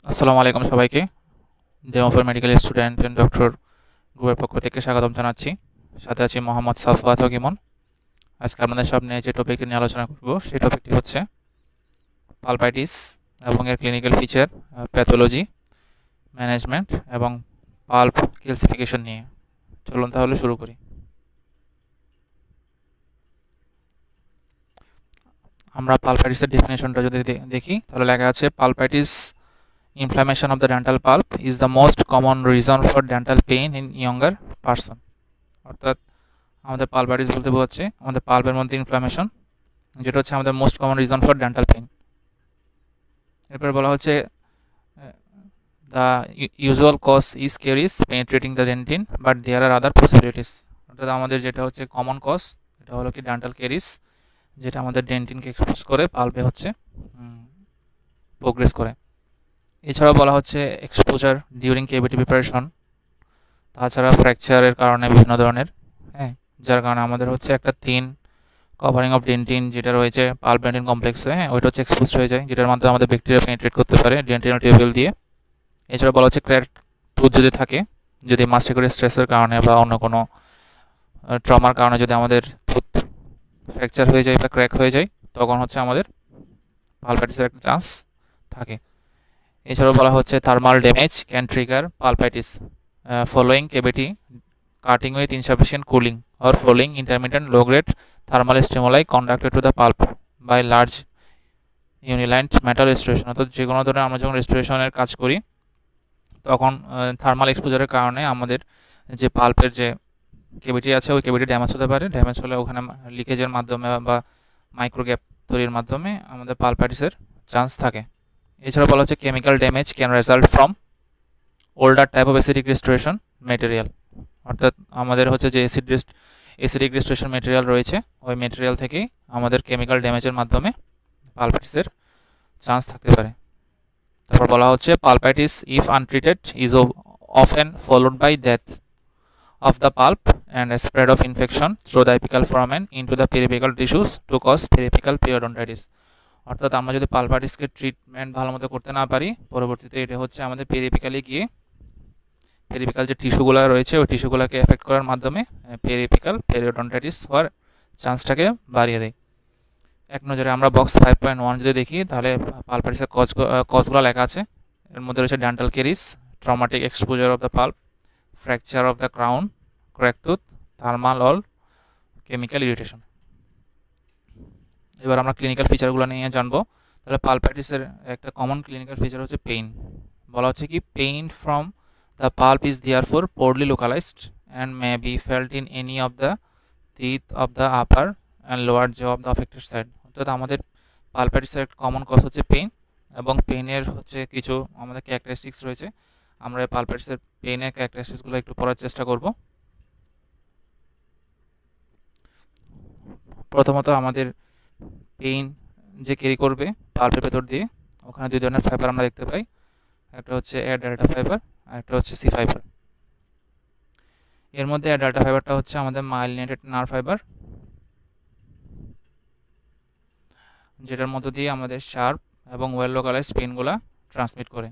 আসসালামু আলাইকুম সবাইকে। ডেমোফোর মেডিকেল স্টুডেন্ট এন্ড ডক্টর গ্রুপের পক্ষ থেকে স্বাগতম জানাচ্ছি। সাথে আছি মোহাম্মদ সাফওয়াত হকিমন। আজকে আপনাদের সামনে যে টপিকটি নিয়ে আলোচনা করব সেই টপিকটি হচ্ছে পালপাইটিস এবং এর ক্লিনিক্যাল ফিচার, প্যাথোলজি, ম্যানেজমেন্ট এবং পাল্প ক্যালসিফিকেশন নিয়ে। চলুন তাহলে শুরু করি। আমরা পালপাইটিসের ডেফিনেশনটা যদি দেখি তাহলে লেখা আছে pulpitis inflammation of the dental pulp is the most common reason for dental pain in younger person। অর্থাৎ আমাদের পালপাইটিস বলতে বোঝাচ্ছে আমাদের পাল্পের মধ্যে ইনফ্লামেশন, যেটা হচ্ছে আমাদের most common reason for dental pain. এরপর বলা হচ্ছে the usual cause is caries penetrating the dentine but there are other possibilities. অর্থাৎ আমাদের যেটা হচ্ছে কমন কজ এটা হলো কি ডেন্টাল ক্যারিজ, যেটা আমাদের ডেন্টিনকে এক্সপোজ করে পাল্পে হচ্ছে প্রোগ্রেস করে। এছাড়াও বলা হচ্ছে এক্সপোজার ডিউরিং কেভিটি প্রিপারেশন, তাছাড়া ফ্র্যাকচারের কারণে বিভিন্ন ধরনের, যার কারণে আমাদের হচ্ছে একটা থিন কভারিং অফ ডেন্টিন যেটা রয়েছে পাল্প ডেন্টিন কমপ্লেক্সে, ওইটা হচ্ছে এক্সপোজড হয়ে যায়, যেটার মাধ্যমে আমাদের ব্যাকটেরিয়া পেনিট্রেট করতে পারে ডেন্টিনাল টিউবেল দিয়ে। এছাড়া বলা হচ্ছে ক্র্যাক টুথ যদি থাকে, যদি মাস্টিকুলার স্ট্রেসের কারণে বা অন্য কোনো ট্রমার কারণে যদি আমাদের টুথ ফ্র্যাকচার হয়ে যায় বা ক্র্যাক হয়ে যায়, তখন হচ্ছে আমাদের পালপাইটিসের একটা চান্স থাকে। এছাড়াও বলা হচ্ছে thermal damage can trigger pulpitis following cavity cutting with insufficient cooling or following intermittent low-grade thermal stimuli conducted to the pulp by large unilined metal restoration। অর্থাৎ যে কোনো ধরনের আমরা যখন রেস্টোরেশনের কাজ করি তখন থার্মাল এক্সপোজারের কারণে আমাদের যে পাল্পের যে কেভিটি আছে ওই কেভিটি ড্যামেজ হতে পারে। ড্যামেজ হলে ওখানে লিকেজের মাধ্যমে বা মাইক্রোগ্যাপ তৈরির মাধ্যমে আমাদের পালপাইটিসের চান্স থাকে। এছাড়া বলা হচ্ছে chemical damage can result from older type of acidic restoration material. অর্থাৎ আমাদের হচ্ছে যে অ্যাসিডিক রেস্টোরেশন মেটেরিয়াল রয়েছে ওই মেটেরিয়াল থেকেই আমাদের কেমিক্যাল ড্যামেজের মাধ্যমে পালপাইটিসের চান্স থাকতে পারে। তারপর বলা হচ্ছে pulpitis if untreated is often followed by death of the pulp and a spread of infection through the apical foramen into the periapical tissues to cause periapical periodontitis। অর্থাৎ আমরা যদি পালপাইটিসকে ট্রিটমেন্ট ভালো মতো করতে না পারি, পরবর্তীতে এটা হচ্ছে আমাদের পেরিয়াপিক্যালে গিয়ে পেরিয়াপিক্যাল যে টিস্যুগুলো রয়েছে ওই টিস্যুগুলোকে এফেক্ট করার মাধ্যমে পেরিয়াপিক্যাল পেরিওডন্টাইটিস হওয়ার চান্সটাকে বাড়িয়ে দেয়। এক নজরে আমরা বক্স 5.1 যদি দেখি তাহলে পালপাইটিসের কজগুলো লেখা আছে। এর মধ্যে রয়েছে dental caries, traumatic exposure of the pulp, fracture of the crown, crack tooth, thermal all, chemical irritation. এবার আমরা ক্লিনিক্যাল ফিচারগুলো নিয়ে জানবো। তাহলে পালপাইটিসের একটা কমন ক্লিনিক্যাল ফিচার হচ্ছে পেইন। বলা হচ্ছে কি pain from the pulp is therefore poorly localised and may be felt in any of the teeth of the upper and lower jaw of the affected side. অর্থাৎ আমাদের পালপাইটিসের একটা common cause হচ্ছে pain, এবং পেইনের হচ্ছে কিছু আমাদের ক্যারেক্টারিস্টিক্স রয়েছে। আমরা পালপাইটিসের পেইনের ক্যারেক্টারিস্টিক্সগুলো একটু পড়ার চেষ্টা করব। প্রথমত আমাদের পেইন যে ক্যারি করবে পাল্পের ভেতর দিয়ে, ওখানে দুই ধরনের ফাইবার আমরা দেখতে পাই, একটা হচ্ছে এ ডেল্টা ফাইবার আর একটা হচ্ছে সি ফাইবার। এর মধ্যে এ ডেল্টা ফাইবারটা হচ্ছে আমাদের মাইলিনেটেড নার্ভ ফাইবার, যেটার মধ্য দিয়ে আমাদের শার্প এবং ওয়েল লোকালাইজ পেইনগুলো ট্রান্সমিট করে।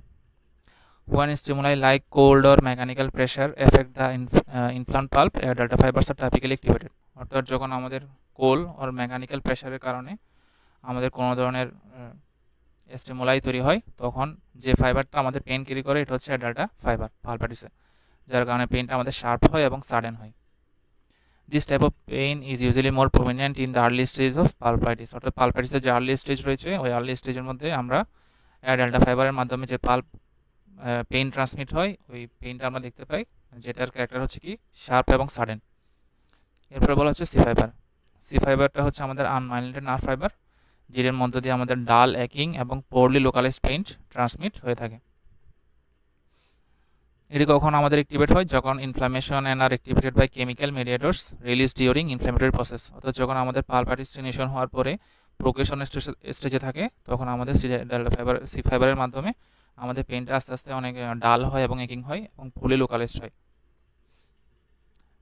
When stimuli like cold or mechanical pressure affect the inflamed pulp, A delta fibers are typically activated। অর্থাৎ যখন আমাদের কোল আর মেকানিক্যাল প্রেশারের কারণে আমাদের কোনো ধরনের স্টিমুলাই তৈরি হয়, তখন যে ফাইবারটা আমাদের পেইন ক্যারি করে এটা হচ্ছে ডেল্টা ফাইবার পালপাইটিসে, যার কারণে পেইনটা আমাদের শার্প হয় এবং সাডেন হয়। This type of pain is usually more prominent in the early stage of pulpitis. অর্থাৎ পালপাইটিসের যে আর্লি স্টেজ রয়েছে ওই আর্লি স্টেজের মধ্যে আমরা ডেল্টা ফাইবারের মাধ্যমে যে পাল্প পেইন ট্রান্সমিট হয় ওই পেইনটা আমরা দেখতে পাই, যেটার ক্যারেক্টার হচ্ছে কি শার্প এবং সাডেন। এরপরে বলা হচ্ছে সি ফাইবার। সি ফাইবারটা হচ্ছে আমাদের আনমাইলিনেটেড নার্ভ ফাইবার, যেটার মধ্য দিয়ে আমাদের ডাল, অ্যাকিং এবং পোরলি লোকালাইজ পেইন ট্রান্সমিট হয়ে থাকে। এটি কখন আমাদের অ্যাক্টিভেট হয়? যখন ইনফ্লামেশন অ্যান্ড আর activated by chemical mediators release during inflammatory process. অর্থাৎ যখন আমাদের পালপাইটিস স্টিমিউলেশন হওয়ার পরে প্রোগ্রেশন স্টেজে থাকে, তখন আমাদের সি ফাইবারের মাধ্যমে আমাদের পেইনটা আস্তে আস্তে অনেক ডাল হয় এবং একিং হয় এবং ফুলি লোকালাইজড হয়।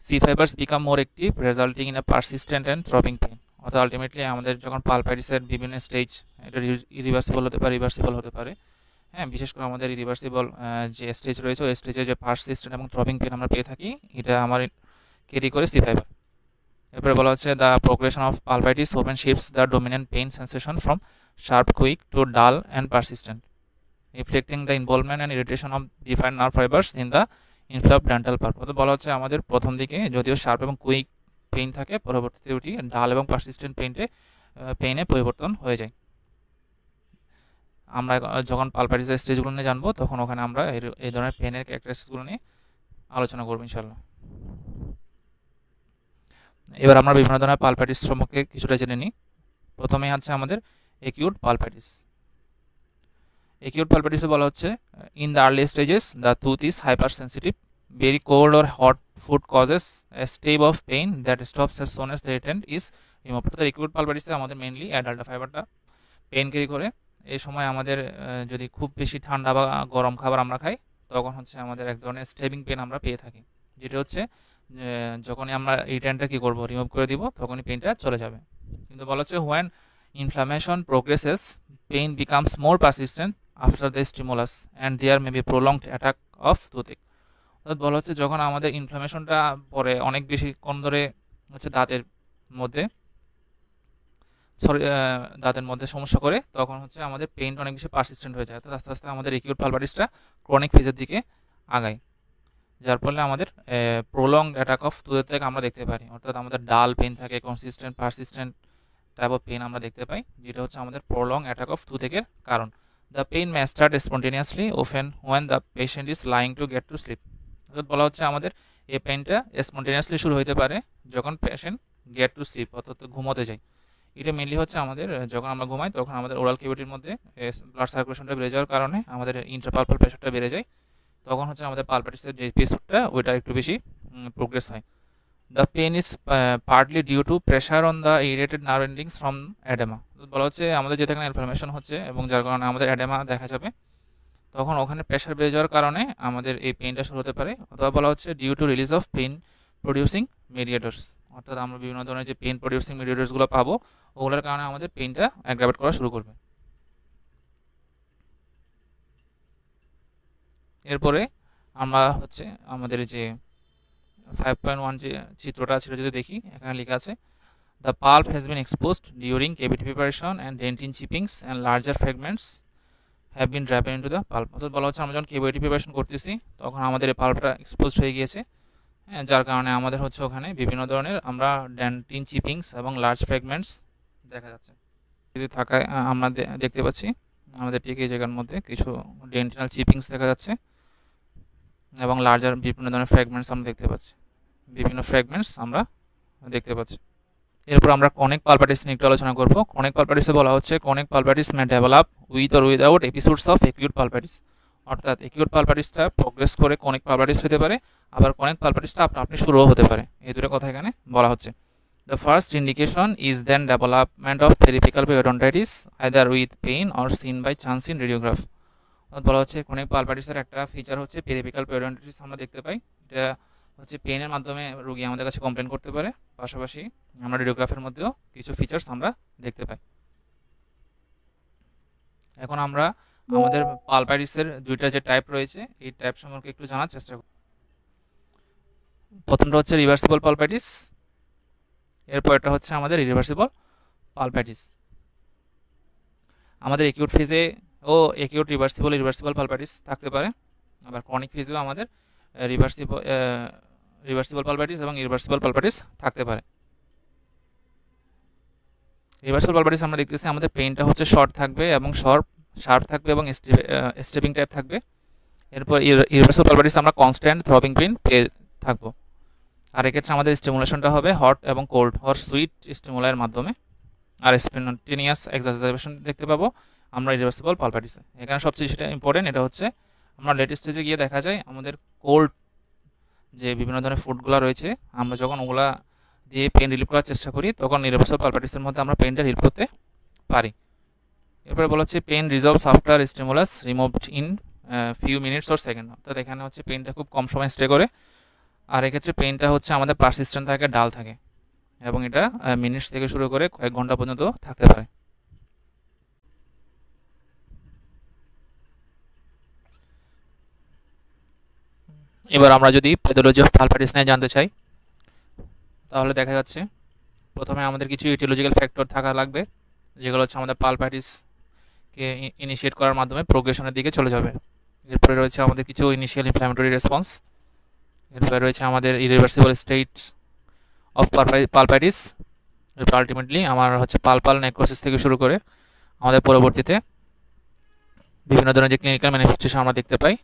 C fibres become more active resulting in a persistent and throbbing pain. অর্থাৎ আলটিমেটলি আমাদের যখন পালপাইটিসের বিভিন্ন স্টেজ, এটা ইরিভার্সিবল হতে পারে, রিভার্সিবল হতে পারে, হ্যাঁ, বিশেষ করে আমাদের রিভার্সিবল যে স্টেজ রয়েছে ওই স্টেজে যে পারসিস্টেন্ট এবং থ্রবিং পেন আমরা পেয়ে থাকি, এটা আমার ক্যারি করে সি ফাইবার। এরপরে বলা হচ্ছে the progression of pulpitis open shifts the dominant pain sensation from sharp quick to dull and persistent, reflecting the involvement and irritation of defined nerve fibres in the inflamed dental pulp. অর্থাৎ বলা হচ্ছে আমাদের প্রথম দিকে যদিও sharp এবং quick pain থাকে, পরবর্তীতে ওটি ডাল এবং পারসিস্টেন্ট পেইনে পরিবর্তন হয়ে যায়। আমরা যখন পালপাইটিসের স্টেজগুলো নিয়ে জানবো তখন ওখানে আমরা এই ধরনের পেনের ক্যারেক্টারিস্টিক্সগুলো নিয়ে আলোচনা করবো ইনশাল্লাহ। এবার আমরা বিভিন্ন ধরনের পালপাইটিস সম্পর্কে কিছুটা জেনে নিই। প্রথমেই আছে আমাদের একিউট পালপাইটিস। একিউট পালপাইটিসে বলা হচ্ছে in the early stages the tooth is hyper sensitive, very cold or hot food causes a stab of pain that stops as soon as the irritant is removed. অর্থাৎ acute পালপাইটিসে আমাদের mainly অ্যাডাল্টা ফাইবারটা pain carry করে। এই সময় আমাদের যদি খুব বেশি ঠান্ডা বা গরম খাবার আমরা খাই তখন হচ্ছে আমাদের এক ধরনের স্টেবিং পেন আমরা পেয়ে থাকি, যেটা হচ্ছে যখনই আমরা এই টেনটা কী করবো রিমুভ করে দিব তখনই পেনটা চলে যাবে। কিন্তু বলা হচ্ছে when inflammation progresses pain becomes more persistent after the stimulus and there may be prolonged attack of toothache. অর্থাৎ বলা হচ্ছে যখন আমাদের ইনফ্লামেশনটা পরে অনেক বেশি কোন ধরে হচ্ছে দাঁতের মধ্যে সমস্যা করে তখন হচ্ছে আমাদের পেইনটা অনেক বেশি পারসিস্টেন্ট হয়ে যায়। অর্থাৎ আস্তে আস্তে আমাদের একিউট পালপাইটিসটা ক্রনিক ফেজের দিকে আগায়, যার ফলে আমাদের প্রোলংড অ্যাটাক অফ টুথেক আমরা দেখতে পারি। অর্থাৎ আমাদের ডাল পেইন থাকে, consistent persistent type of pain আমরা দেখতে পাই, যেটা হচ্ছে আমাদের প্রোলং অ্যাটাক অফ টুথেকের কারণ। The pain May start spontaneously often when the patient is lying to get to sleep. অর্থাৎ বলা হচ্ছে আমাদের এই পেইনটা স্পন্টেনিয়াসলি শুরু হতে পারে যখন পেশেন্ট গেট টু স্লিপ অর্থাৎ ঘুমোতে যায়। এটা মেনলি হচ্ছে আমাদের যখন আমরা ঘুমাই তখন আমাদের ওরাল ক্যাভিটির মধ্যে ব্লাড সার্কুলেশনটা বেড়ে যাওয়ার কারণে আমাদের ইন্ট্রাপালপাল প্রেশারটা বেড়ে যায়, তখন হচ্ছে আমাদের পালপাইটিসের যে এপিসোডটা ওইটা একটু বেশি প্রোগ্রেস হয়। The pain is partly due to pressure on the irritated nerve endings from oedema. বলা হচ্ছে আমাদের যেখানে ইনফ্লামেশন হচ্ছে এবং যার কারণে আমাদের অ্যাডেমা দেখা যাবে, তখন ওখানে প্রেশার বেড়ে যাওয়ার কারণে আমাদের এই পেইনটা শুরু হতে পারে। অথবা বলা হচ্ছে due to release of pain producing mediators. অর্থাৎ আমরা বিভিন্ন ধরনের যে পেইন প্রডিউসিং মেডিয়েটর্সগুলো পাবো ওগুলোর কারণে আমাদের পেইনটা অ্যাগ্রাভেট করা শুরু করবে। এরপরে আমরা হচ্ছে আমাদের যে 5.1 যে চিত্রটা ছিল যদি দেখি, এখানে লেখা আছে the pulp has been exposed during cavity preparation and dentin chippings and larger fragments have been driven into the pulp. অর্থাৎ বলা হচ্ছে আমরা যখন কেভিটি প্রিপারেশন করতেছি তখন আমাদের এই পাল্পটা এক্সপোজ হয়ে গিয়েছে, যার কারণে আমাদের হচ্ছে ওখানে বিভিন্ন ধরনের আমরা ডেন্টিন চিপিংস এবং লার্জ ফ্র্যাগমেন্টস দেখা যাচ্ছে। যদি থাকায় আমরা দেখতে পাচ্ছি আমাদের ঠিক এই জায়গার মধ্যে কিছু ডেন্টিনাল চিপিংস দেখা যাচ্ছে এবং লার্জার বিভিন্ন ধরনের ফ্র্যাগমেন্টস আমরা দেখতে পাচ্ছি, এরপর আমরা ক্রনিক পালপাইটিস নিয়ে একটু আলোচনা করব। ক্রনিক পালপাইটিসে বলা হচ্ছে chronic pulpitis May develop with or without episodes of acute pulpitis. অর্থাৎ একিউট পালপাইটিসটা প্রোগ্রেস করে ক্রনিক পালপাইটিস হতে পারে, আবার ক্রনিক পালপাইটিসটা আপনি শুরুও হতে পারে। এই দুটো কথা এখানে বলা হচ্ছে। The first indication is then development of peripheral periodontitis either with pain or seen by chance in radiograph. বলা হচ্ছে ক্রনিক পালপাইটিসের একটা ফিচার হচ্ছে পেরিফেরাল পেরিওডন্টাইটিস আমরা দেখতে পাই। এটা হচ্ছে পেনের মাধ্যমে রোগী আমাদের কাছে কমপ্লেন করতে পারে, পাশাপাশি আমরা রেডিওগ্রাফের মধ্যেও কিছু ফিচার্স আমরা দেখতে পাই। এখন আমরা আমাদের পালপাইটিসের দুইটা যে টাইপ রয়েছে এই টাইপ সম্পর্কে একটু জানার চেষ্টা করি। প্রথমটা হচ্ছে রিভার্সিবল পালপাইটিস, এরপর এটা হচ্ছে আমাদের ইরিভার্সিবল পালপাইটিস। আমাদের একিউট ফেজে একিউট রিভার্সিবল পালপাইটিস থাকতে পারে, আবার ক্রনিক ফেজেও আমাদের রিভার্সিবল পালপাইটিস এবং ইরিভার্সিবল পালপাইটিস থাকতে পারে। রিভার্সিবল পালপাইটিস আমরা দেখতেছি আমাদের পেইনটা হচ্ছে শর্ট থাকবে এবং শার্প থাকবে এবং স্টেপিং টাইপ থাকবে। এরপর ইরিভার্সিবল পালপাইটিস আমরা কনস্ট্যান্ট থ্রবিং পেইন পেয়ে থাকবো। আর এক্ষেত্রে আমাদের স্টিমুলেশনটা হবে হট এবং কোল্ড অর সুইট স্টিমুলাইয়ের মাধ্যমে, আর স্পন্টেনিয়াস এক্সারসাইজেশন দেখতে পাবো আমরা ইরিভার্সিবল পালপাইটিসে। এখানে সবচেয়ে সেটা ইম্পর্টেন্ট, এটা হচ্ছে আমরা লেট স্টেজে গিয়ে দেখা যায় আমাদের কোল্ড যে বিভিন্ন ধরনের ফুডগুলো রয়েছে আমরা যখন ওগুলা দিয়ে পেন রিলিভ করার চেষ্টা করি তখন ইরিভার্সিবল পালপাইটিসের মধ্যে আমরা পেনটা রিলিভ করতে পারি। এরপরে বলা হচ্ছে pain resolves after stimulus removed in few minutes or second. অর্থাৎ এখানে হচ্ছে পেনটা খুব কম সময় স্টে করে, আর এক্ষেত্রে পেনটা হচ্ছে আমাদের পারসিস্টেন্ট থাকে, ডাল থাকে এবং এটা মিনিটস থেকে শুরু করে কয়েক ঘন্টা পর্যন্ত থাকতে পারে। এবার আমরা যদি প্যাথোলজি অফ পালপাইটিস নিয়ে জানতে চাই, তাহলে দেখা যাচ্ছে প্রথমে আমাদের কিছু ইটিওলজিক্যাল ফ্যাক্টর থাকা লাগবে, যেগুলো হচ্ছে আমাদের পালপাইটিসকে ইনিশিয়েট করার মাধ্যমে প্রোগ্রেশনের দিকে চলে যাবে। এরপরে রয়েছে আমাদের কিছু ইনিশিয়াল ইনফ্ল্যামেটরি রেসপন্স, এরপরে রয়েছে আমাদের ইরিভার্সিবল স্টেট অফ পালপাইটিস, এরপর আলটিমেটলি আমার হচ্ছে পালপাল নেক্রোসিস থেকে শুরু করে আমাদের পরবর্তীতে বিভিন্ন ধরনের যে ক্লিনিক্যাল ম্যানিফেস্টেশন আমরা দেখতে পাই।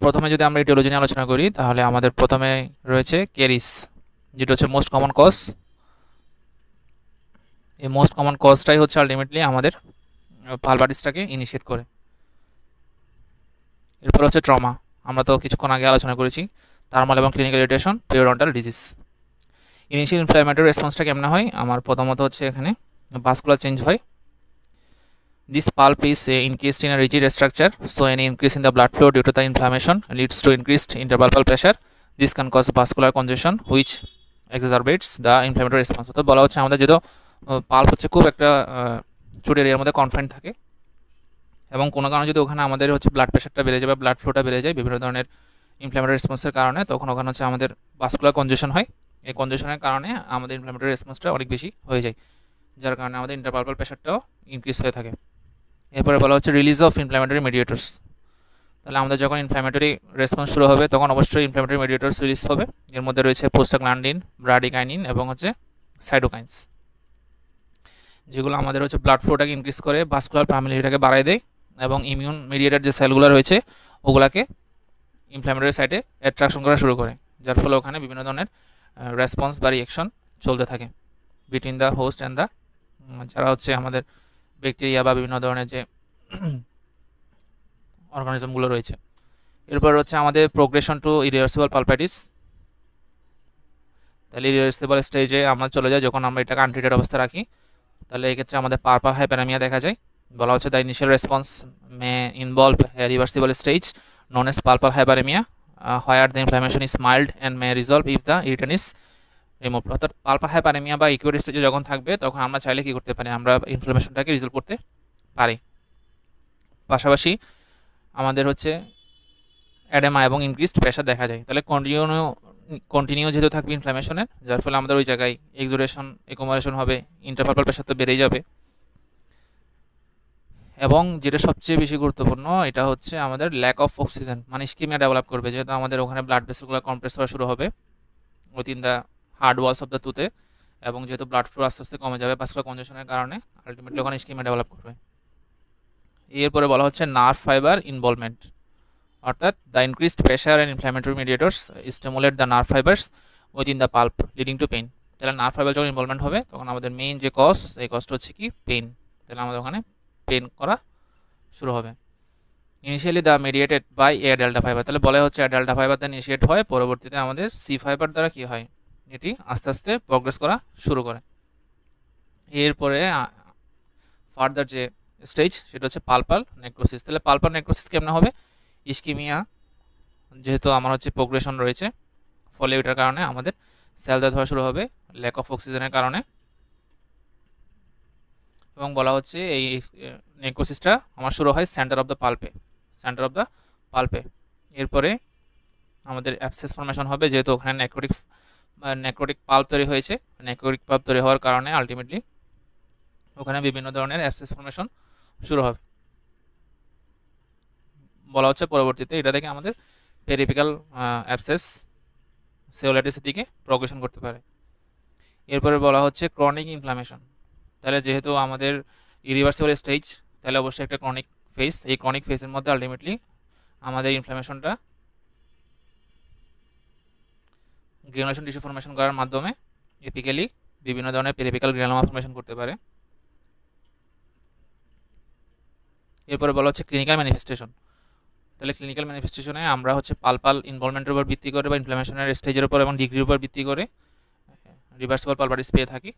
প্রথমে যদি আমরা ইটিওলজি নিয়ে আলোচনা করি, তাহলে আমাদের প্রথমে রয়েছে কেরিস, যেটা হচ্ছে মোস্ট কমন কজ। এই মোস্ট কমন কজটাই হচ্ছে আলটিমেটলি আমাদের পালপাইটিসটাকে ইনিশিয়েট করে। এরপর হচ্ছে ট্রমা, আমরা তো কিছুক্ষণ আগে আলোচনা করেছি, থার্মাল এবং clinical irritation, periodontal disease. Initial inflammatory রেসপন্সটা কেমন হয়, আমার প্রথমত হচ্ছে এখানে ভাস্কুলার চেঞ্জ হয়। This pulp is encased in a rigid structure, so any increase in the blood flow due to the inflammation leads to increased interpulpal pressure. This can cause vascular congestion which exacerbates the inflammatory response. তো বলা হচ্ছে আমাদের যেহেতু pulp হচ্ছে খুব একটা ছোট এরিয়ার মধ্যে কনফাইন্ড থাকে, এবং কোনো কারণে যদি ওখানে আমাদের হচ্ছে ব্লাড প্রেশারটা বেড়ে যায় বা ব্লাড ফ্লোটা বেড়ে যায় বিভিন্ন ধরনের ইনফ্ল্যামেটরি রেসপন্সের কারণে, তখন ওখানে হচ্ছে আমাদের ভাস্কুলার কনজেশন হয়। এই কনজেশনের কারণে আমাদের ইনফ্ল্যামেটরি রেসপন্সটা অনেক বেশি হয়ে যায়, যার কারণে আমাদের ইন্টারপালপাল প্রেশারটাও ইনক্রিজ হয়ে থাকে। এরপরে বলা হচ্ছে রিলিজ অফ ইনফ্ল্যামেটরি মিডিয়েটর্স, তাহলে আমাদের যখন ইনফ্ল্যামেটরি রেসপন্স শুরু হবে তখন অবশ্যই ইনফ্ল্যামেটরি মিডিয়েটর্স রিলিজ হবে। এর মধ্যে রয়েছে প্রোস্টাগ্ল্যান্ডিন, ব্রাডিকাইনিন এবং হচ্ছে সাইটোকাইন্স, যেগুলো আমাদের হচ্ছে ব্লাড ফ্লোটাকে ইনক্রিজ করে, ভাস্কুলার পারমিয়াবিলিটিটাকে বাড়ায় দেয় এবং ইমিউন মিডিয়েটেড যে সেলগুলো রয়েছে ওগুলাকে ইনফ্ল্যামেটরি সাইটে অ্যাট্রাকশন করা শুরু করে, যার ফলে ওখানে বিভিন্ন ধরনের রেসপন্স বা রিঅ্যাকশন চলতে থাকে between the host and the, যারা হচ্ছে আমাদের ব্যাকটেরিয়া বা বিভিন্ন ধরনের যে অর্গানিজমগুলো রয়েছে। এরপর হচ্ছে আমাদের প্রোগ্রেশন টু ইরিভার্সিবল পালপাইটিস, তাহলে ইরিভার্সিবল স্টেজে আমরা চলে যাই যখন আমরা এটাকে আনট্রিটেড অবস্থা রাখি, তাহলে এক্ষেত্রে আমাদের পার্পাল হাইপারামিয়া দেখা যায়। বলা হচ্ছে the initial response May involve reversible stage known as pulpal hyperemia, where the inflammation is mild and may resolve if the irritant is removed. অর্থাৎ পালপাল হাইপারেমিয়া বা ইকুয়েড স্টেজে যখন থাকবে তখন আমরা চাইলে কী করতে পারি, আমরা ইনফ্লামেশনটাকে রিজলভ করতে পারি। পাশাপাশি আমাদের হচ্ছে অ্যাডেমা এবং ইনক্রিজড প্রেশার দেখা যায়। তাহলে কন্টিনিউ যেহেতু থাকবে ইনফ্লামেশনের, যার ফলে আমাদের ওই জায়গায় এক্সোরেশন একোমোডেশন হবে, ইন্টারপালপাল প্রেশার তো বেড়েই যাবে। এবং যেটা সবচেয়ে বেশি গুরুত্বপূর্ণ, এটা হচ্ছে আমাদের ল্যাক অফ অক্সিজেন, মানে ইস্কিমিয়া ডেভেলপ করবে, যেহেতু আমাদের ওখানে ব্লাড ভেসেলগুলো কমপ্রেস করা শুরু হবে within the hard walls of the টুথে, এবং যেহেতু ব্লাড ফ্লো আস্তে আস্তে কমে যাবে ভাস্কুলার কনজেশনের কারণে, আলটিমেটলি ওখানে ইস্কিমিয়া ডেভেলপ করবে। এরপরে বলা হচ্ছে নার্ভ ফাইবার ইনভলভমেন্ট, অর্থাৎ the increased pressure and inflammatory mediators stimulate the nerve fibres within the pulp leading to pain. তাহলে নার্ভ ফাইবার যখন ইনভলভমেন্ট হবে তখন আমাদের মেইন যে কজ, এই কজটা হচ্ছে কি পেইন, তাহলে আমাদের ওখানে পেন করা শুরু হবে। Initially the mediated by A delta fibre, তাহলে বলা হচ্ছে এ ডেল্টা ফাইবার দ্বারা ইনিশিয়েট হয়, পরবর্তীতে আমাদের সি ফাইবার দ্বারা কী হয়, এটি আস্তে আস্তে প্রগ্রেস করা শুরু করে। এরপরে ফার্দার যে স্টেজ সেটা হচ্ছে পালপাল নেক্রোসিস। তাহলে পালপাল নেক্রোসিস কেমন হবে, ইস্কিমিয়া যেহেতু আমার হচ্ছে প্রোগ্রেশন রয়েছে, ফলে ওইটার কারণে আমাদের সেল ডেথ হওয়া শুরু হবে ল্যাক অফ অক্সিজেনের কারণে। এবং বলা হচ্ছে এই নেক্রোসিসটা আমার শুরু হয় সেন্টার অফ দ্য পাল্পে। এরপরে আমাদের অ্যাবসেস ফর্মেশন হবে, যেহেতু ওখানে নেক্রোটিক পাল্প তৈরি হয়েছে। নেক্রোটিক পাল্প তৈরি হওয়ার কারণে আলটিমেটলি ওখানে বিভিন্ন ধরনের অ্যাবসেস ফর্মেশন শুরু হবে। বলা হচ্ছে পরবর্তীতে এটা থেকে আমাদের পেরিফেরাল অ্যাবসেস সেলুলাইটিসের দিকে প্রগ্রেশন করতে পারে। এরপরে বলা হচ্ছে ক্রনিক ইনফ্লামেশন, তাহলে যেহেতু আমাদের ইরিভার্সিবল স্টেজ, তাহলে অবশ্যই একটা ক্রনিক ফেজ, এই ক্রনিক ফেজের মধ্যে আলটিমেটলি আমাদের ইনফ্লামেশনটা গ্রানুলেশন টিস্যু ফর্মেশন করার মাধ্যমে এপিক্যালি বিভিন্ন ধরনের পেরিফেরাল গ্রানুলোমা ফর্মেশন করতে পারে। এরপরে বলা হচ্ছে ক্লিনিক্যাল ম্যানিফেস্টেশন, তাহলে ক্লিনিক্যাল ম্যানিফেস্টেশনে আমরা হচ্ছে পালপাল ইনভলভমেন্টের উপর ভিত্তি করে বা ইনফ্লামেশনের স্টেজের উপর এবং ডিগ্রির উপর ভিত্তি করে রিভার্সিবল পালপাইটিস পেয়ে থাকি।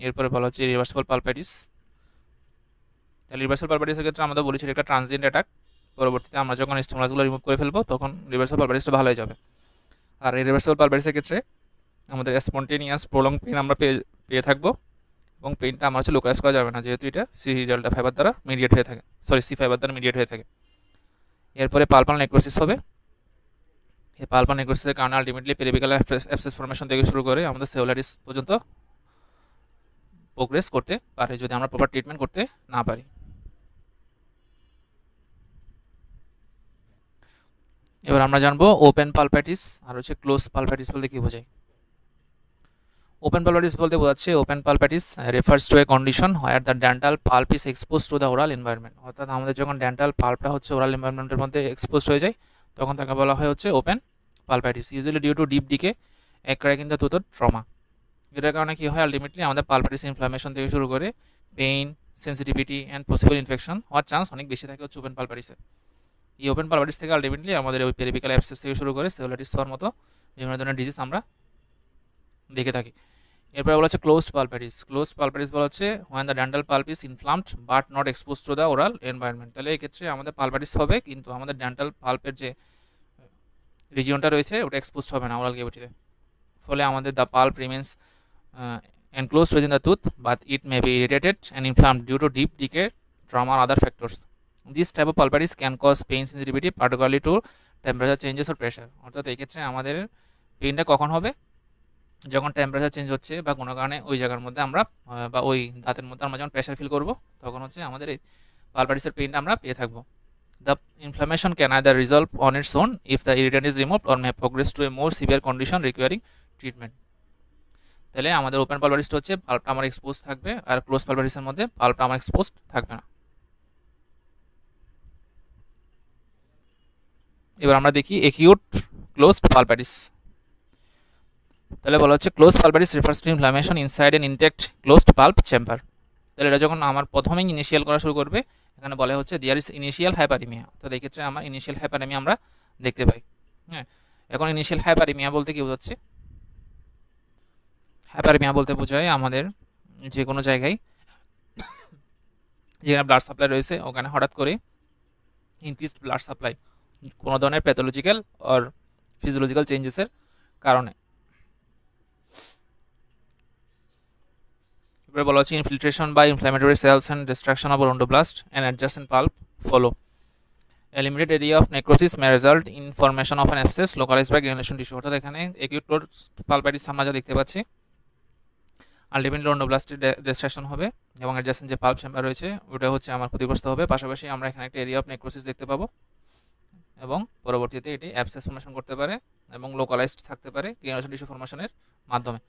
এরপরে বলা হচ্ছে রিভার্সিবল পালপাইটিস, তাহলে রিভার্সিবল পালপাইটিসের ক্ষেত্রে আমরা বলেছি একটা ট্রানজিয়েন্ট অ্যাটাক, পরবর্তীতে আমরা যখন স্টিমুলাসগুলো রিমুভ করে ফেলবো তখন রিভার্সিবল পালপাইটিসটা ভালো হয়ে যাবে। আর এই রিভার্সিবল পালপাইটিসের ক্ষেত্রে আমাদের স্পন্টেনিয়াস প্রলং পেইন আমরা পেয়ে থাকবো, এবং পেইনটা আমার হচ্ছে লোকালাইজ করা যাবে না, যেহেতু এটা সি ডেল্টা ফাইবার দ্বারা মিডিয়েট হয়ে থাকে, সরি সি ফাইবার দ্বারা মিডিয়েট হয়ে থাকে। এরপরে পালপাল নেক্রোসিস হবে। এই পালপাল নেক্রোসিসের কারণে আলটিমেটলি পেরিফেরাল অ্যাবসেস ফর্মেশন থেকে শুরু করে আমাদের সেলুলারিস পর্যন্ত প্রোগ্রেস করতে পারে যদি আমরা প্রপার ট্রিটমেন্ট করতে না পারি। এবার আমরা জানবো ওপেন পালপ্যাটিস আর হচ্ছে ক্লোজ পালপ্যাটিস বলতে কি বোঝায়। ওপেন পালপ্যাটিস বলতে বোঝাচ্ছে open pulpitis refers to a condition where the dental pulp is expose to the oral environment. অর্থাৎ আমাদের যখন ডেন্টাল পাল্পটা হচ্ছে ওরাল এনভায়রনমেন্টের মধ্যে এক্সপোজ হয়ে যায় তখন তাকে বলা হয় হচ্ছে open pulpitis, usually due to deep decay crack in the tooth trauma. এটার কারণে কী হয়, আলটিমেটলি আমাদের পালপ্যাটিস ইনফ্লামেশন থেকে শুরু করে pain, sensitivity and possible infection হওয়ার চান্স অনেক বেশি থাকে হচ্ছে ওপেন পালপ্যাটিসে। এই ওপেন পালপ্যাটিস থেকে আলটিমেটলি আমাদের ওই পেরিফেরাল অ্যাবসেস থেকে শুরু করে সেলুলাইটিস হওয়ার মতো বিভিন্ন ধরনের ডিজিজ আমরা দেখে থাকি। এরপরে বলা হচ্ছে ক্লোজড পালপ্যাটিস। ক্লোজড পালপ্যাটিস বলা হচ্ছে when the dental pulp is inflamed but not expose to the oral environment. তাহলে এক্ষেত্রে আমাদের পালপ্যাটিস হবে কিন্তু আমাদের ডেন্টাল পাল্পের যে রিজিয়নটা রয়েছে ওটা এক্সপোজ হবে না ওরাল ক্যাভিটিতে, ফলে আমাদের the pulp remains enclosed within the tooth but it may be irritated and inflamed due to deep decay, trauma or other factors. This type of pulpitis can cause pain sensitivity particularly to temperature changes or pressure. অর্থাৎ এই ক্ষেত্রে আমাদের পেইনটা কখন হবে, যখন temperature change হচ্ছে বা কোনো কারণে ওই জায়গার মধ্যে আমরা বা ওই দাঁতের মধ্যে আমরা যখন প্রেশার ফিল করব তখন হচ্ছে আমাদের এই পালপ্যাটিসের পেইনটা আমরা পেয়ে থাকবো। The inflammation can either resolve on its own if the irritant is removed or may progress to a more severe condition requiring treatment. তাহলে আমাদের ওপেন পালপ্যাটিসটা হচ্ছে পাল্পটা আমার এক্সপোজ থাকবে আর ক্লোজ পালপ্যাটিসের মধ্যে পাল্পটা আমার এক্সপোজ থাকবে না। এবার আমরা দেখি একিউট ক্লোজড পালপ্যাটিস। তাহলে বলা হচ্ছে close pulpitis refers to inflammation inside an intact closed pulp chamber. তাহলে এটা যখন আমার প্রথমেই ইনিশিয়াল করা শুরু করবে এখানে বলা হচ্ছে দেয়ার ইজ ইনিশিয়াল হাইপারিমিয়া। তো এই ক্ষেত্রে আমার ইনিশিয়াল হাইপারিমিয়া আমরা দেখতে পাই। হ্যাঁ, এখন ইনিশিয়াল হাইপারিমিয়া বলতে কি বোঝাচ্ছে? হাইপারমিয়া বলতে বোঝায় আমাদের যে কোনো জায়গায় যেখানে ব্লাড সাপ্লাই রয়েছে ওখানে হঠাৎ করে ইনক্রিজড ব্লাড সাপ্লাই কোনো ধরনের প্যাথোলজিক্যাল আর ফিজিওলজিক্যাল চেঞ্জেসের কারণে। এরপরে বলা হচ্ছে infiltration by inflammatory cells and destruction of odontoblast and adjacent pulp follow. A limited area of necrosis may result in formation of an abscess localized by granulation tissue। অর্থাৎ এখানে acute পালপ্যাটিস আমরা যা দেখতে পাচ্ছি আলটিমেটলি অন্ডোব্লাস্টের ডিস্ট্রাকশন হবে এবং adjacent যে pulp chamber রয়েছে ওটা হচ্ছে আমার ক্ষতিগ্রস্ত হবে। পাশাপাশি আমরা এখানে একটা এরিয়া অফ নেক্রোসিস দেখতে পাবো এবং পরবর্তীতে এটি অ্যাবসেস ফর্মেশন করতে পারে এবং লোকালাইজড থাকতে পারে গ্রানুলেশন টিস্যু ফর্মেশনের মাধ্যমে।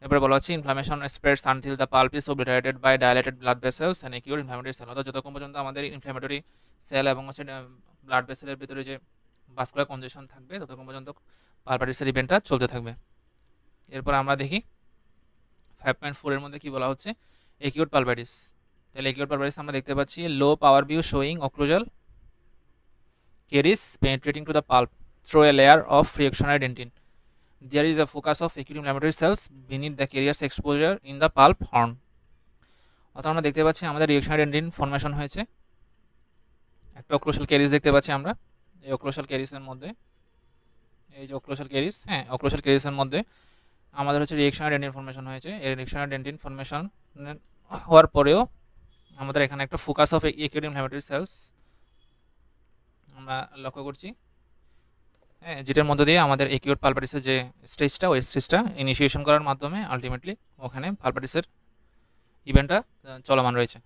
এরপরে বলা হচ্ছে inflammation spreads until the pulp is obliterated by dilated blood vessels and acute inflammatory cell. অর্থাৎ যতক্ষণ পর্যন্ত আমাদের ইনফ্লামেটরি সেল এবং হচ্ছে ব্লাড ভেসেলের ভিতরে যে ভাস্কুলার কনজেশন থাকবে ততক্ষণ পর্যন্ত পালপ্যাটিসের ইভেন্টটা চলতে থাকবে। এরপর আমরা দেখি 5.4 এর মধ্যে কি বলা হচ্ছে একিউট পালপ্যাটিস। তাহলে একিউট পালপ্যাটিস আমরা দেখতে পাচ্ছি low power view showing occlusal caries penetrating to the pulp through a layer of reactionary dentin. There is a focus of acute inflammatory cells beneath the carrier's exposure in the pulp horn. অর্থাৎ আমরা দেখতে পাচ্ছি আমাদের reactionary dentine formation হয়েছে, একটা অক্লোশাল ক্যারিস দেখতে পাচ্ছি আমরা। এই অক্লোশাল ক্যারিসের মধ্যে এই যে অক্লোশাল ক্যারিস, হ্যাঁ অক্লোশাল ক্যারিসের মধ্যে আমাদের হচ্ছে রিঅ্যাকশনারি ডেন্টিন ফর্মেশন হয়েছে। এই রিঅ্যাকশনারি ডেন্টিন ফর্মেশন হওয়ার পরেও আমাদের এখানে একটা focus of acute inflammatory cells আমরা লক্ষ্য করছি, হ্যাঁ, যেটার মধ্যে দিয়ে আমাদের একিউট পালপ্যাটিসের যে স্টেজটা ওই স্টেজটা ইনিশিয়েশন করার মাধ্যমে আলটিমেটলি ওখানে পালপ্যাটিসের ইভেন্টটা চলমান রয়েছে।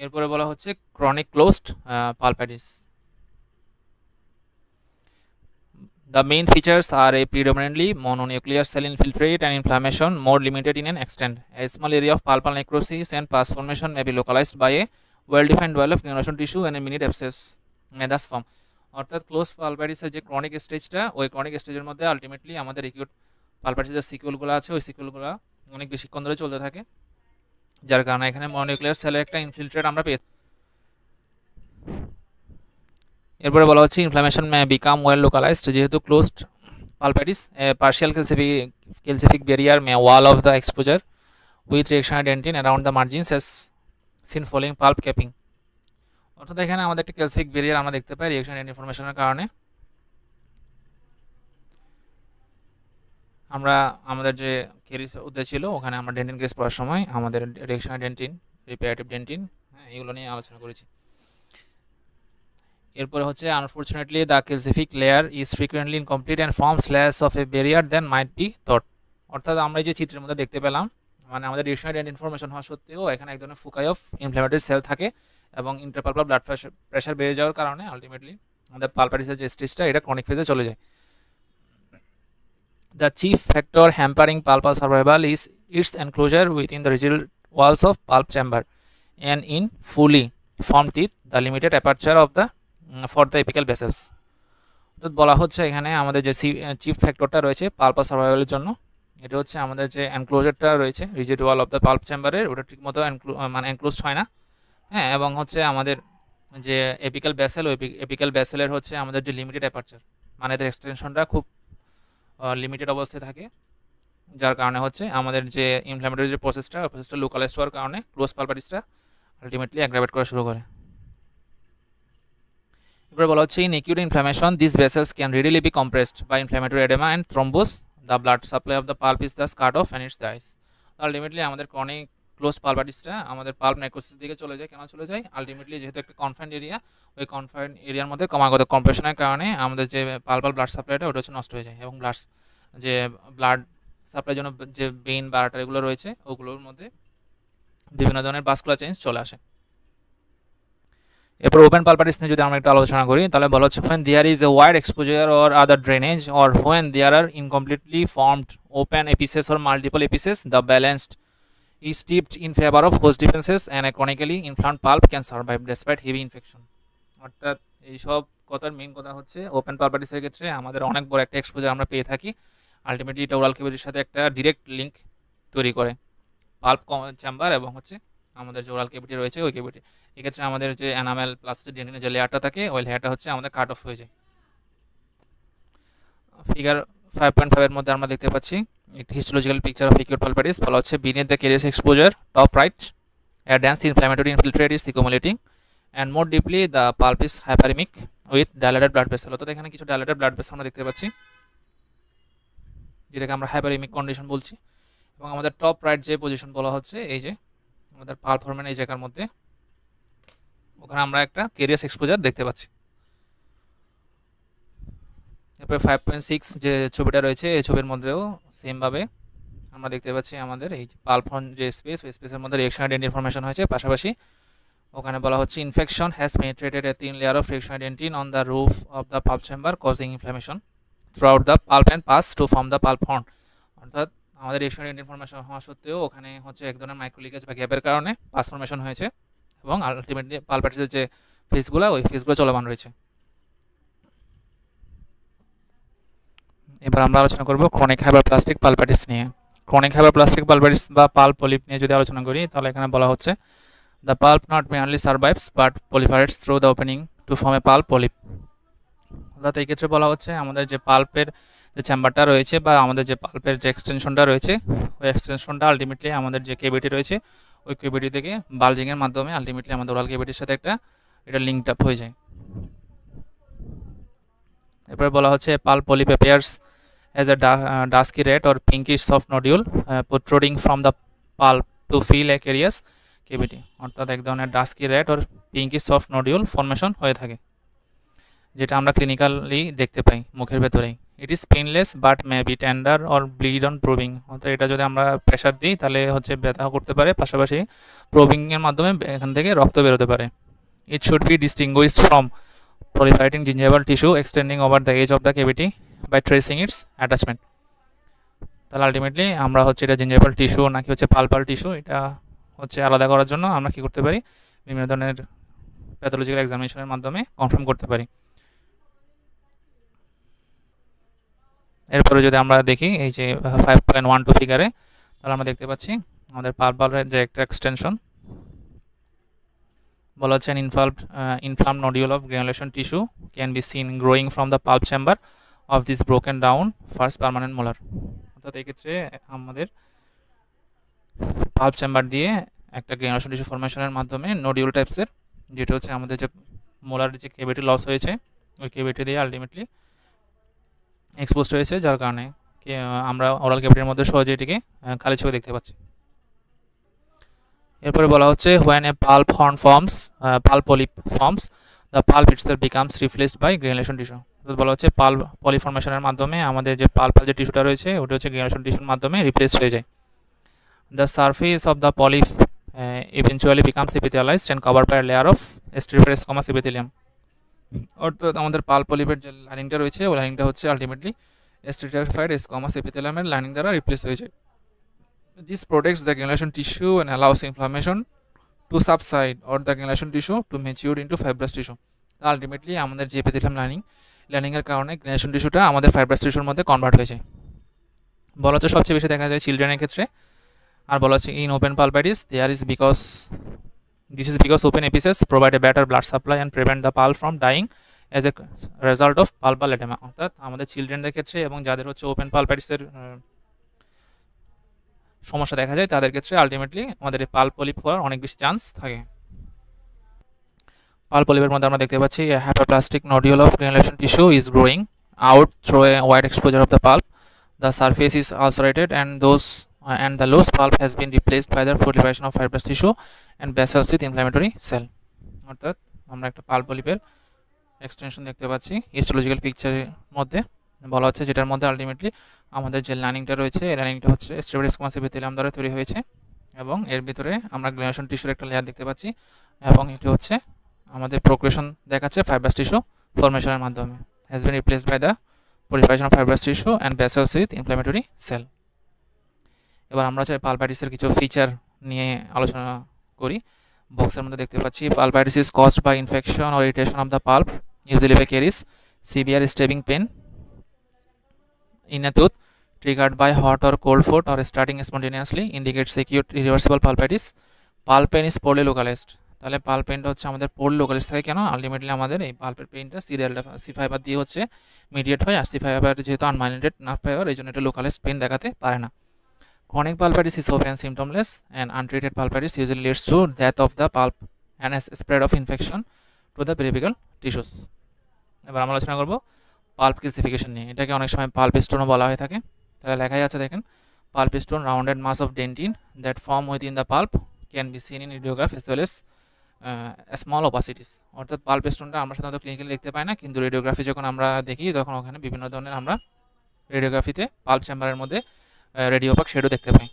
এরপরে বলা হচ্ছে chronic closed pulpitis. The main features are a predominantly mononuclear cell infiltrate and inflammation more limited in an extent. A small area of pulpal necrosis and pus formation may be localized by a well-defined wall of granulation tissue and a minute abscess may thus form. অর্থাৎ close পালপ্যাটিসের যে chronic স্টেজটা ওই chronic স্টেজের মধ্যে ultimately আমাদের acute পালপ্যাটিসের যে সিকুয়েলগুলো আছে ওই সিকুয়েলগুলো অনেক বেশিক্ষণ ধরে চলতে থাকে, যার কারণে এখানে মনোনিউক্লিয়ার সেলের একটা ইনফিল্ট্রেট আমরা পেয়ে। এরপরে বলা হচ্ছে inflammation may become well localised. যেহেতু closed pulpitis partial calcific barrier may wall off the exposure with reactionary dentin around the margins as seen following pulp capping. অর্থাৎ এখানে আমাদের একটা ক্যালসিফিক ব্যারিয়ার আমরা দেখতে পাই রিঅ্যাকশনারি ডেন্টিন ফর্মেশনের কারণে। আমরা আমাদের যে কেরিস উদ্দেশ্য ছিল ওখানে আমরা ডেন্টিন কেস পড়ার সময় আমাদের রিঅ্যাকশনাল ডেন্টিন, রিপেয়ারেটিভ ডেন্টিন, হ্যাঁ এগুলো নিয়ে আলোচনা করেছি। এরপরে হচ্ছে unfortunately the calcific layer is frequently incomplete and form less of a barrier than might be thought. অর্থাৎ আমরা এই যে চিত্রের মধ্যে দেখতে পেলাম, মানে আমাদের রিঅ্যাকশনাল ডেন্টিন ইনফরমেশন হওয়া সত্ত্বেও এখানে এক ধরনের ফুকাই অফ ইনফ্ল্যামেটরি সেল থাকে এবং ইন্টারপালপাল ব্লাড প্রেশার বেড়ে যাওয়ার কারণে আলটিমেটলি আমাদের পালপারিসের যে স্টেজটা এটা ক্রনিক ফেজে চলে যায়। The chief factor hampering pulpal survival is its enclosure within the rigid walls of pulp chamber and in fully formed teeth, the limited aperture of the for the apical vessels. অর্থাৎ বলা হচ্ছে এখানে আমাদের যে chief ফ্যাক্টরটা রয়েছে পালপাল সার্ভাইভালের জন্য, এটা হচ্ছে আমাদের যে এনক্লোজারটা রয়েছে rigid wall off the pulp চেম্বারের, ওটা ঠিকমতো মানে এনক্লোজড হয় না, হ্যাঁ, এবং হচ্ছে আমাদের যে এপিক্যাল ব্যাসেল, ওই এপিক্যাল ব্যাসেলের হচ্ছে আমাদের যে লিমিটেড অ্যাপারচার, মানে এদের এক্সটেনশনটা খুব লিমিটেড অবস্থায় থাকে, যার কারণে হচ্ছে আমাদের যে ইনফ্ল্যামেটরি যে প্রসেসটা লোকালাইজড হওয়ার কারণে ক্লোজ পালপারিসটা আলটিমেটলি অ্যাগ্রাভেট করা শুরু করে। এবার বলা হচ্ছে in acute inflammation these vessels can readily be compressed by inflammatory edema and thrombus, the blood supply of the pulp is thus cut off and it dies. Ultimately আমাদের chronic close পালপারিসটা আমাদের pulp necrosis দিকে চলে যায়। কেন চলে যায়? Ultimately যেহেতু একটা কনফাইন্ড এরিয়া, ওই কনফাইন্ড এরিয়ার মধ্যে ক্রমাগত কম্প্রেশনের কারণে আমাদের যে পালপাল ব্লাড সাপ্লাইটা ওটা হচ্ছে নষ্ট হয়ে যায় এবং যে ব্লাড সাপ্লাইয়ের জন্য যে ভেইন বা আর্টারিগুলো রয়েছে ওগুলোর মধ্যে বিভিন্ন ধরনের ভাস্কুলার চেঞ্জ চলে আসে। এরপর ওপেন পালপারিস নিয়ে যদি আমরা একটু আলোচনা করি তাহলে বলা হচ্ছে when there is a wide exposure or other drainage or when there are incompletely formed open apices or multiple apices, the balanced is tipped in favor of host defenses and a chronically inflamed pulp can survive despite heavy infection. অর্থাৎ এইসব কথার main কথা হচ্ছে open পালপারিসের ক্ষেত্রে আমাদের অনেক বড় একটা এক্সপোজার আমরা পেয়ে থাকি, আলটিমেটলি এটা ওরাল ক্যাভিটির সাথে একটা ডিরেক্ট লিঙ্ক তৈরি করে পাল্প চেম্বার এবং হচ্ছে আমাদের যে ওরাল ক্যাভিটি রয়েছে ওই ক্যাভিটি। এক্ষেত্রে আমাদের যে এনামেল প্লাস ডেন্টিনের যে লেয়ারটা থাকে ওই লেয়ারটা হচ্ছে আমাদের কাট অফ হয়ে যায়। ফিগার 5.5 এর মধ্যে আমরা দেখতে পাচ্ছি একটি histological picture of acute pulparis। বলা হচ্ছে beneath the carious exposure top right a dense inflammatory infiltrate is accumulating and more deeply the pulp is hyperemic with dilated blood vessel। অর্থাৎ এখানে কিছু dilated blood vessel আমরা দেখতে পাচ্ছি যেটাকে আমরা হাইপারএমিক কন্ডিশন বলছি, এবং আমাদের টপ রাইট যে পজিশন বলা হচ্ছে এই যে আমাদের পাল্প হরমোন এই জায়গার মধ্যে, ওখানে আমরা একটা ক্যারিয়াস এক্সপোজার দেখতে পাচ্ছি। এরপরে 5.6 যে ছবিটা রয়েছে এই ছবির মধ্যেও সেমভাবে আমরা দেখতে পাচ্ছি আমাদের এই পাল্প যে স্পেস, ওই স্পেসের মধ্যে রিঅ্যাকশনাল ডেন্টিন ইনফরমেশন হয়েছে। পাশাপাশি ওখানে বলা হচ্ছে infection has penetrated a thin layer of reactional dentin on the roof of the pulp chamber causing inflammation throughout the pulp and pass to form the pulp horn. অর্থাৎ আমাদের রিঅ্যাকশনাল ডেন্টিন ইনফরমেশন হওয়া সত্ত্বেও ওখানে হচ্ছে এক ধরনের মাইক্রোলিকেজ বা গ্যাপের কারণে পাস ফর্মেশন হয়েছে এবং আলটিমেটলি পালপারিসের যে ফেসগুলো ওই ফেসগুলো চলমান রয়েছে। এবার আমরা আলোচনা করব ক্রনিক হাইপারপ্লাস্টিক পালপারিস নিয়ে। ক্রনিক হাইপারপ্লাস্টিক পালপারিস বা পাল্প পলিপ নিয়ে যদি আলোচনা করি তাহলে এখানে বলা হচ্ছে the pulp not merely survives but proliferates through the opening to form a pulp polyp. অর্থাৎ এই ক্ষেত্রে বলা হচ্ছে আমাদের যে পাল্পের যে চেম্বারটা রয়েছে বা আমাদের যে পাল্পের যে এক্সটেনশনটা রয়েছে ওই এক্সটেনশনটা আলটিমেটলি আমাদের যে কেভিটি রয়েছে ওই কেভিটি থেকে বালজিংয়ের মাধ্যমে আলটিমেটলি আমাদের ওরাল কেভিটির সাথে এটা লিঙ্কড আপ হয়ে যায়। এরপরে বলা হচ্ছে pulp polyp appears as a dusky red or pinkish soft nodule protruding from the pulp to fill a carious cavity। অর্থাৎ এক ধরনের dusky red or pinkish soft nodule formation হয়ে থাকে যেটা আমরা ক্লিনিক্যালি দেখতে পাই মুখের ভেতরেই। It is painless but may be tender or bleed on proving. অর্থাৎ এটা যদি আমরা প্রেশার দিই তাহলে হচ্ছে ব্যথা করতে পারে, পাশাপাশি প্রুভিংয়ের মাধ্যমে এখান থেকে রক্ত বেরোতে পারে। It should be distinguished from proliferating gingival tissue extending over the edge of the cavity by tracing its attachment। তাহলে আলটিমেটলি আমরা হচ্ছে এটা জিঞ্জিভাল টিস্যু নাকি হচ্ছে পালপাল টিস্যু এটা হচ্ছে আলাদা করার জন্য আমরা কি করতে পারি, বিভিন্ন ধরনের প্যাথোলজিক্যাল এক্সামিনেশনের মাধ্যমে কনফার্ম করতে পারি। এরপরে যদি আমরা দেখি এই যে 5.12 ফিগারে তাহলে আমরা দেখতে পাচ্ছি আমাদের পালপালের যে একটা এক্সটেনশন বলা হচ্ছে inflamed nodule of granulation tissue can be seen growing from the pulp chamber of this broken down first permanent molar। অর্থাৎ এই ক্ষেত্রে আমাদের পাল্প চেম্বার দিয়ে একটা গ্রানুলেশন টিস্যু ফরমেশনের মাধ্যমে নোডিউল টাইপসের যেটা হচ্ছে আমাদের যে মোলার যে কেভিটি লস হয়েছে ওই কেভিটি দিয়ে আলটিমেটলি এক্সপোজড হয়েছে, যার কারণে আমরা ওরাল ক্যাভিটির মধ্যে সহজে এটিকে খালি চোখে দেখতে পাচ্ছি। এরপরে বলা হচ্ছে when a pulp horn forms pulp polyp forms the pulp itself becomes replaced by granulation tissue। বলা হচ্ছে পাল্প পলিফর্মেশনের মাধ্যমে আমাদের যে পাল্পের যে টিস্যুটা রয়েছে ওটা হচ্ছে গ্রানুলেশন টিস্যুর মাধ্যমে রিপ্লেস হয়ে যায়। The surface of the polyp eventually becomes epithelialized and covered by a layer of stratified squamous epithelium। অর্থাৎ আমাদের পাল্প পলিপের যে লাইনিংটা রয়েছে ওই লাইনিংটা হচ্ছে আলটিমেটলি স্ট্রাটিফাইড স্কোয়ামাস এপিথেলিয়ামের লাইনিং দ্বারা রিপ্লেস হয়ে যায়। This protects the granulation tissue and allows inflammation to subside or the granulation tissue to mature into fibrous tissue। Ultimately আমাদের যে এপিথেলিয়াম লাইনিংয়ের কারণে গ্রানুলেশন টিস্যুটা আমাদের ফাইব্রাস টিস্যুর মধ্যে কনভার্ট হয়ে যায়। বলা হচ্ছে সবচেয়ে বেশি দেখা যায় চিলড্রেনের ক্ষেত্রে। আর বলা হচ্ছে in open pulpitis this is because open epices provide a better blood supply and prevent the pulp from dying as a result of pulpal edema। অর্থাৎ আমাদের চিলড্রেনদের ক্ষেত্রে এবং যাদের হচ্ছে ওপেন পালপাইটিসের সমস্যা দেখা যায় তাদের ক্ষেত্রে আলটিমেটলি আমাদের এই পাল্প পলিপ হওয়ার অনেক বেশি চান্স থাকে। পাল্প পলিপের মধ্যে আমরা দেখতে পাচ্ছি a hyperplastic nodule of granulation tissue is growing out through a wide exposure of the pulp. The surface is ulcerated and the loose pulp has been replaced by the proliferation of fibrous tissue and vessels with inflammatory cell। অর্থাৎ আমরা একটা pulp পলিপের extension দেখতে পাচ্ছি histological পিকচারের মধ্যে। বলা হচ্ছে যেটার মধ্যে আলটিমেটলি আমাদের যে লাইনিংটা রয়েছে এই লাইনিংটা হচ্ছে স্ট্রাটিফাইড স্কোয়ামাস এপিথেলিয়াম দ্বারা তৈরি হয়েছে এবং এর ভিতরে আমরা গ্রানুলেশন টিস্যুর একটা লেয়ার দেখতে পাচ্ছি এবং এটি হচ্ছে আমাদের প্রোগ্রেশন দেখাচ্ছে ফাইব্রাস টিস্যু ফরমেশনের মাধ্যমে has been replaced by the proliferation of fibrous tissue and vessels with inflammatory cell। এবার আমরা চাই পালপাইটিসের কিছু ফিচার নিয়ে আলোচনা করি। বক্সের মধ্যে দেখতে পাচ্ছি pulpitis is caused by infection or irritation of the pulp usually by caries severe stabbing pain in a tooth triggered by hot or cold foot or starting spontaneously indicates acute irreversible pulpitis। Pulp pain is poorly localized। তাহলে pulp পেনটা হচ্ছে আমাদের পোর্লি localise থাকে কেন? Ultimately আমাদের এই পাল্পের পেনটা C fibre দিয়ে হচ্ছে মিডিয়েট হয় আর সি ফাইবার যেহেতু আনমাইলিনেটেড নার্ভ ফাইবার এই জন্য এটা লোকালাইজড পেন দেখাতে পারে না। Chronic pulpitis is often symptomless and untreated pulpitis usually leads to death of the pulp and a spread of infection to the periapical tissues। এবার আমরা আলোচনা করব পাল্প ক্যালসিফিকেশন নিয়ে। এটাকে অনেক সময় পাল্প স্টোনও বলা হয়ে থাকে। তাহলে লেখাই আছে দেখেন pulp stone rounded mass of dentin that form within the pulp can be seen in radiograph as well as small opacities. অর্থাৎ পাল্প স্টোনটা আমরা সাধারণত ক্লিনিক্যালি দেখতে পাই না, কিন্তু রেডিওগ্রাফি যখন আমরা দেখি তখন ওখানে বিভিন্ন ধরনের আমরা রেডিওগ্রাফিতে পাল্প চেম্বারের মধ্যে রেডিওপাক শেডও দেখতে পাই।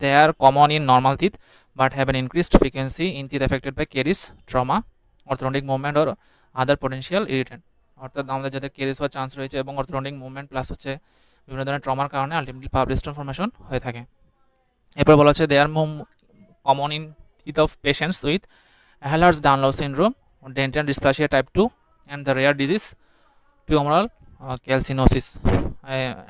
They are common in normal teeth but have an increased frequency in teeth affected by caries trauma orthodontic movement or other potential irritant. অর্থাৎ আমাদের যাদের ক্যারিস হওয়ার চান্স রয়েছে এবং অর্থোডন্টিক মুভমেন্ট প্লাস হচ্ছে বিভিন্ন ধরনের ট্রমার কারণে আলটিমেটলি পাল্প স্টোন ফর্মেশন হয়ে থাকে। এরপর বলা হচ্ছে they are common in teeth of patients with Ehlers-Danlos syndrome, dental dysplasia type 2 and the rare disease tumoral calcinosis।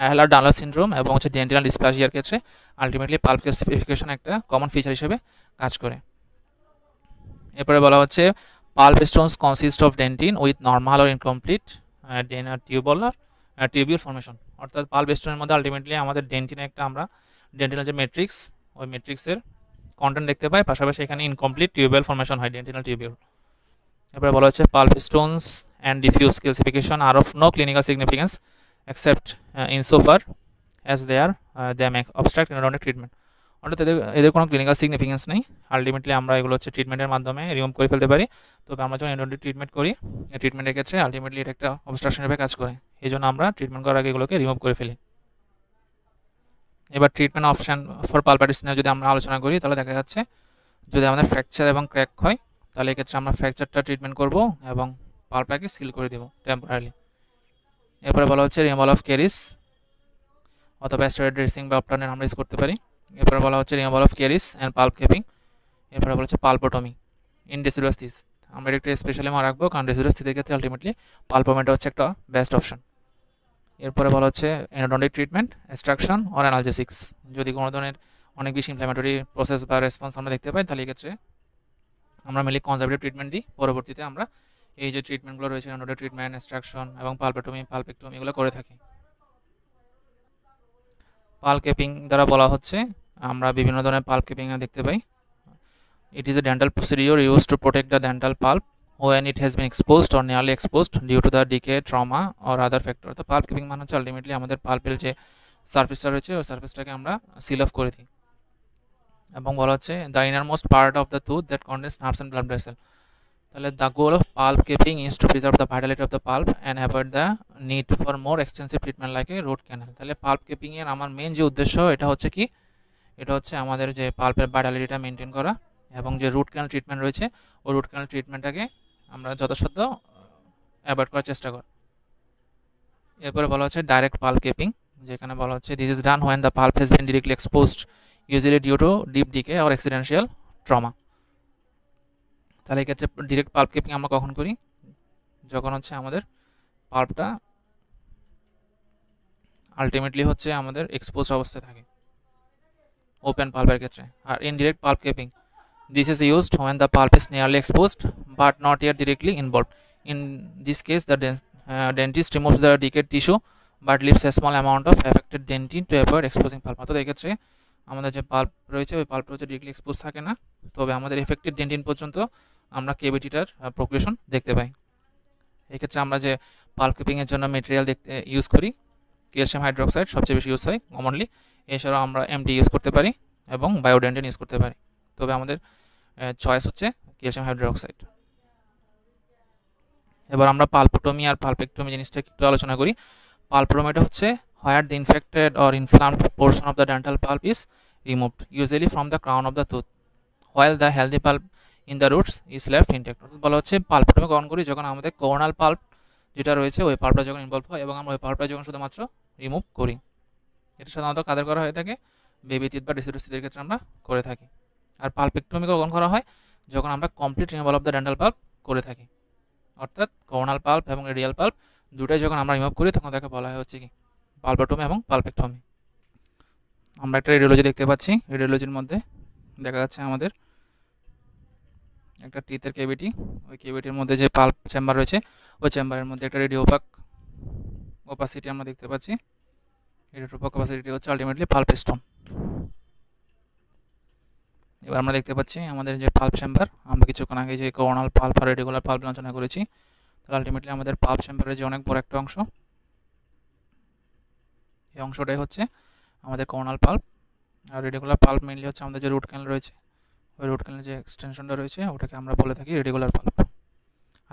Ehlers-Danlos syndrome এবং হচ্ছে ডেন্টাল ডিসপ্লাসিয়ার ক্ষেত্রে আলটিমেটলি পাল্প ক্যালসিফিকেশন একটা কমন ফিচার হিসেবে কাজ করে। এরপরে বলা হচ্ছে pulp Stones consist of dentine with normal or incomplete tubule formation. অর্থাৎ পাল্প স্টোনের মধ্যে আলটিমেটলি আমাদের ডেন্টিনে একটা আমরা ডেন্টিনাল যে ম্যাট্রিক্স ওই ম্যাট্রিক্সের কন্টেন্ট দেখতে পাই, পাশাপাশি এখানে ইনকমপ্লিট টিউবিউল ফর্মেশন হয় ডেন্টিনাল টিউবিউল। এরপরে বলা হচ্ছে pulp stones and diffuse calcification are of no clinical significance except insofar as they make obstruct endodontic treatment. অর্থাৎ এদের কোনো ক্লিনিক্যাল সিগনিফিকেন্স নেই। আলটিমেটলি আমরা এগুলো হচ্ছে ট্রিটমেন্টের মাধ্যমে রিমুভ করে ফেলতে পারি। তবে আমরা যখন এন্ডোডন্টিক ট্রিটমেন্ট করি এই ট্রিটমেন্টের ক্ষেত্রে আলটিমেটলি এটা একটা অবস্ট্রাকশন হিসেবে কাজ করে, এই জন্য আমরা ট্রিটমেন্ট করার আগে এগুলোকে রিমুভ করে ফেলি। এবার ট্রিটমেন্ট অপশান ফর পালপাইটিস নিয়ে যদি আমরা আলোচনা করি তাহলে দেখা যাচ্ছে যদি আমাদের ফ্র্যাকচার এবং ক্র্যাক হয় তাহলে এক্ষেত্রে আমরা ফ্র্যাকচারটা ট্রিটমেন্ট করব এবং পাল্পটাকে সিল করে দেবো টেম্পোরারিলি। এরপরে বলা হচ্ছে রিমুভাল অফ ক্যারিস অথবা স্টেরয়েড ড্রেসিং বা অপটার্নের আমরা ইউজ করতে পারি। এরপরে বলা হচ্ছে removal of ক্যারিস and pulp capping. এরপরে বলা হচ্ছে পাল্পোটমি ইন ডেসিডুয়াস টিথ। আমরা একটু স্পেশালি মনে রাখবো কারণ ডেসিডুয়াস টিথের ক্ষেত্রে আলটিমেটলি পাল্পোমেন্টটা হচ্ছে একটা বেস্ট অপশন। এরপরে বলা হচ্ছে এন্ডোডন্টিক ট্রিটমেন্ট এক্সট্রাকশন অর অ্যানালজেসিক্স। যদি কোনো ধরনের অনেক বেশি ইনফ্ল্যামেটরি প্রসেস বা রেসপন্স আমরা দেখতে পাই তাহলে এক্ষেত্রে আমরা মেনলি কনজারভেটিভ ট্রিটমেন্ট দিই। পরবর্তীতে আমরা এই যে ট্রিটমেন্টগুলো রয়েছে এন্ডোডন্টিক ট্রিটমেন্ট এক্সট্রাকশন এবং পালপেক্টমি এগুলো করে থাকি। পাল্প কেপিং দ্বারা বলা হচ্ছে আমরা বিভিন্ন ধরনের পাল্প কেপিং দেখতে পাই। It is a dental procedure use to protect the dental pulp when it has been exposed or nearly exposed due to the decay, trauma or other factor। তো pulp capping মানে হচ্ছে ultimately আমাদের পাল্পের যে সারফেসটা রয়েছে ওই সারফেসটাকে আমরা সিল অফ করে দিই। এবং বলা হচ্ছে the innermost part of the tooth that contains nerves and blood vessel. তাহলে the goal of pulp capping is to preserve the vitality of the pulp and avoid the need for more extensive treatment like a root canal. তাহলে pulp কেপিংয়ের আমার main যে উদ্দেশ্য এটা হচ্ছে কি, এটা হচ্ছে আমাদের যে পাল্পের ভাইটালিটিটা মেনটেন করা এবং যে রুট ক্যানাল ট্রিটমেন্ট রয়েছে ওই রুট ক্যানাল ট্রিটমেন্টটাকে আমরা যথাসাধ্য অ্যাভয়েড করার চেষ্টা করি। এরপরে বলা হচ্ছে ডাইরেক্ট পাল্প কেপিং, যেখানে বলা হচ্ছে this is done when the pulp has been directly exposed usually due to deep decay or accidental trauma. তাহলে এক্ষেত্রে ডিরেক্ট পাল্প কেপিং আমরা কখন করি, যখন হচ্ছে আমাদের পাল্পটা আলটিমেটলি হচ্ছে আমাদের এক্সপোজ অবস্থায় থাকে ওপেন পাল্পের ক্ষেত্রে। আর indirect pulp capping, this is used when the pulp is nearly exposed but not yet directly involved. In this case the dentist removes the decayed tissue but leaves a small amount of affected dentin to avoid exposing pulp. অর্থাৎ এক্ষেত্রে আমাদের যে pulp রয়েছে ওই পাল্পটা হচ্ছে directly expose থাকে না, তবে আমাদের এফেক্টেড ডেন্টিন পর্যন্ত আমরা কেভিটিটার প্রোগ্রেশন দেখতে পাই। এক্ষেত্রে আমরা যে পাল্প কেপিংয়ের জন্য মেটেরিয়াল দেখতে ইউজ করি ক্যালসিয়াম হাইড্রোক্সাইড সবচেয়ে বেশি ইউজ হয় কমনলি, এছাড়াও আমরা এমডি ইউজ করতে পারি এবং বায়োডেন্টিন ইউজ করতে পারি, তবে আমাদের চয়েস হচ্ছে ক্যালসিয়াম হাইড্রোক্সাইড। এবার আমরা পালপোটমি আর পালপেক্টমি জিনিসটা একটু আলোচনা করি। পালপোটমিটা হচ্ছে where the infected or inflamed portion of the dental pulp is removed usually from the crown of the tooth while the healthy pulp in the roots is left intact. বলা হচ্ছে পালপোটমি কখন করি, যখন আমাদের কোরনাল পাল্প যেটা রয়েছে ওই পাল্পটা যখন ইনভলভ হয় এবং আমরা ওই পাল্পটা যখন শুধুমাত্র রিমুভ করি। এটা সাধারণত কাদের করা হয়ে থাকে, বেবি টিথ বা ডিসিডাস টিথের ক্ষেত্রে আমরা করে থাকি। আর পালপেক্টমি কখন করা হয়, যখন আমরা complete removal of the dental pulp করে থাকি, অর্থাৎ কোরনাল পাল্প এবং রেডিয়াল পাল্প দুটাই যখন আমরা রিমুভ করি তখন তাকে বলা হয় হচ্ছে কি পালপোটমি এবং পালপেক্টমি। আমরা একটা রেডিওলজি দেখতে পাচ্ছি, রেডিওলজির মধ্যে দেখা যাচ্ছে আমাদের একটা টিথের কেভিটি, ওই কেভিটির মধ্যে যে পাল্প চেম্বার রয়েছে ওই চেম্বারের মধ্যে একটা রেডিও ওপাসিটি আমরা দেখতে পাচ্ছি। রেডিও ওপাসিটি হচ্ছে আলটিমেটলি পাল্প স্টোন। এবার আমরা দেখতে পাচ্ছি আমাদের যে পাল্প চেম্বার, আমরা কিছুক্ষণ আগে যে কোরনাল পাল্প আর রেডিকুলার পাল্প আলোচনা করেছি, তাহলে আলটিমেটলি আমাদের পাল্প চেম্বারের যে অনেক বড় একটা অংশ, এই অংশটাই হচ্ছে আমাদের কোরনাল পাল্প। আর রেডিকুলার পাল্প মেইনলি হচ্ছে আমাদের যে রুট ক্যানাল রয়েছে ওই রুট ক্যানালের যে এক্সটেনশনটা রয়েছে ওটাকে আমরা বলে থাকি রেডিকুলার পাল্প।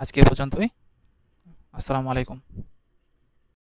আজকে এ পর্যন্তই, আসসালামু আলাইকুম।